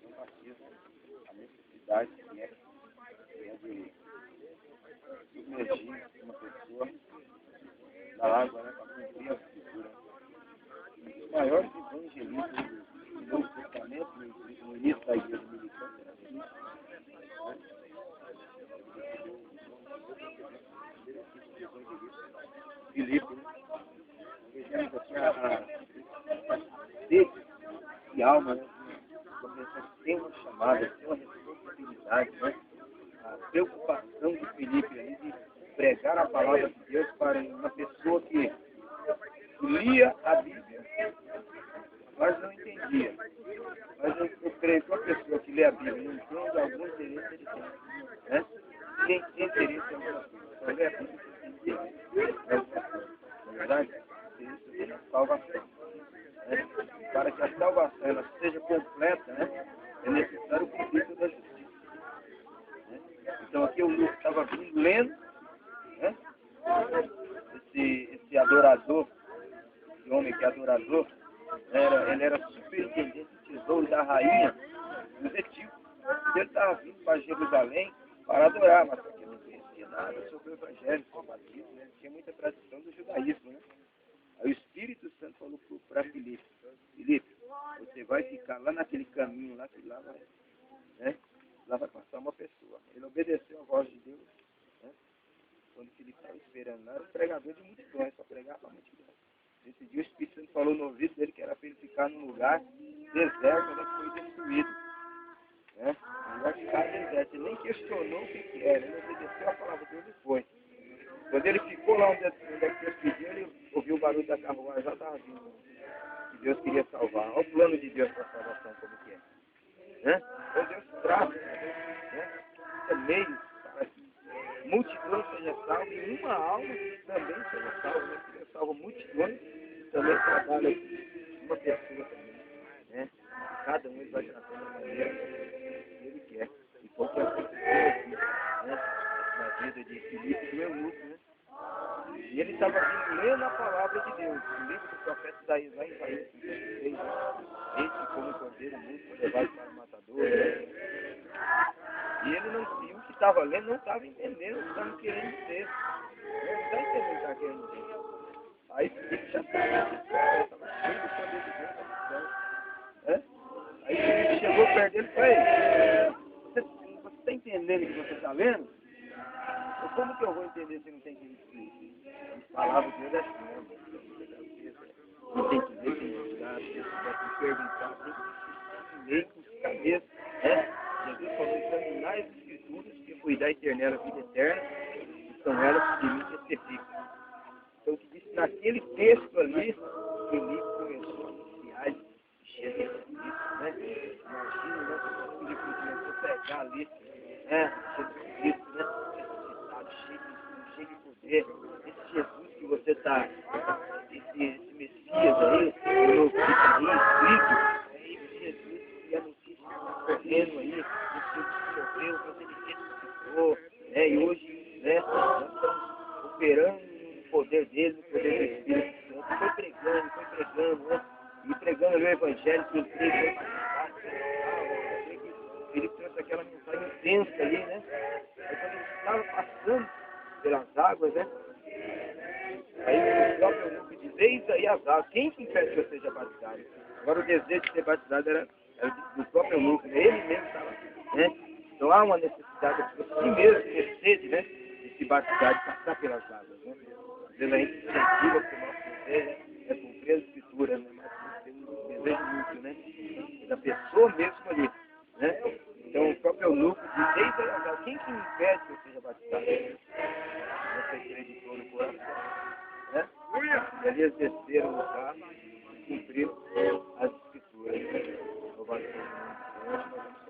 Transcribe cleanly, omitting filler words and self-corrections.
João Batista, a necessidade que é de submergir uma pessoa na água, né, para cumprir a escritura. Um dos maiores evangelistas do Novo Testamento, no início da igreja militante, era Filipe, né? Vejamos assim a sede de alma, né? Uma pessoa que tem uma chamada, tem uma responsabilidade, né? A preocupação de Filipe ali de pregar a palavra de Deus para uma pessoa que lia a Bíblia, mas não entendia. Mas eu creio que uma pessoa que lê a Bíblia não entende, algum interesse ele tem. Né? Quem tem interesse em alguma coisa, só lê a Bíblia tem interesse em alguma coisa. Na verdade, isso é uma salvação. Né? Para que a salvação ela seja completa, né? É necessário o princípio da justiça. Né? Então aqui o Lucas estava vindo lendo, né? Esse adorador, esse homem que é adorador, ele era superintendente do tesouro da rainha dos etíopes. Ele estava vindo para Jerusalém para adorar, mas porque não conhecia nada sobre o evangelho, sobre o batismo, né? Tinha muita tradição do judaísmo, né? Aí o Espírito Santo falou para Filipe, Filipe, você vai ficar lá naquele caminho lá, que lá vai, né? Lá vai passar uma pessoa. Ele obedeceu a voz de Deus, né? Quando Filipe estava esperando lá, era um pregador de multidões, para pregar para multidões. Nesse dia o Espírito Santo falou no ouvido dele que era para ele ficar num lugar deserto, onde foi destruído. Né? Ele vai ficar deserto. Ele nem questionou o que era, ele obedeceu a palavra de Deus e foi. Quando ele ficou lá onde Deus pediu, ele ouviu o barulho da carruagem, já estava vindo. Que Deus queria salvar. Olha o plano de Deus para a salvação, como que é. Né? Então Deus traz, né? Meios para que multidões sejam salvas e uma alma também seja salva. Né? Deus salva multidões e também trabalha uma pessoa também. Né? Cada um ele vai tratando da maneira que ele quer. E como que aconteceu aqui, né? Na vida de Filipe do eunuco, né? E ele estava vindo lendo a palavra de Deus, o livro do profeta Isaías, lá em Isaías 56, né? Esse como cordeiro muito levado para o matador, né? E ele não viu o que estava lendo, não estava entendendo o que estava querendo dizer. Ele não está entendendo o que estava querendo dizer. Aí Filipe já estava cheio do poder de Deus na missão. Né? Aí Filipe chegou perto dele e falou, você está entendendo o que você está lendo? Mas como que eu vou entender se não tem que ler? A palavra de Deus é assim, né? Não tem que ler, tem que estudar, tem que perguntar, tem que ler com cabeça. Né? Jesus falou, examinar as escrituras, que foi dar eternela a vida eterna, e são elas que me testificam. Então, o que disse naquele texto ali, Filipe começou a anunciar Jesus Cristo, né? Imagina, né? Se Filipe começou a pregar ali, né? Jesus Cristo, né? Cheio de poder, esse Jesus que você está, esse Messias aí, o novo que está aí, esse Jesus que a notícia está correndo aí, esse Jesus que morreu, mas ele ressuscitou, né? E hoje, né, nós estamos operando no poder dele, no poder do Espírito Santo. Foi pregando, né? E pregando o Evangelho, que incrível, foi participar, ele trouxe aquela mensagem intensa ali, né? Aí quando ele estava passando pelas águas, né? Aí o próprio eunuco diz, eis aí as águas, quem que impede que eu seja batizado? Agora o desejo de ser batizado era do próprio eunuco, né? Ele mesmo estava, né? Então há uma necessidade de si mesmo ter sede, né? De se batizar, de passar pelas águas, né? Às vezes a gente incentiva que o nosso desejo é cumprir as escrituras, né? Mas tem um desejo muito, né? Da pessoa mesmo ali, né? Então o próprio eunuco diz, eis aí as águas, quem que impede que eu seja batizado? Você acreditou no coração, né? E ali eles desceram no carro e cumpriram as escrituras. Louvado seja o nome do Senhor.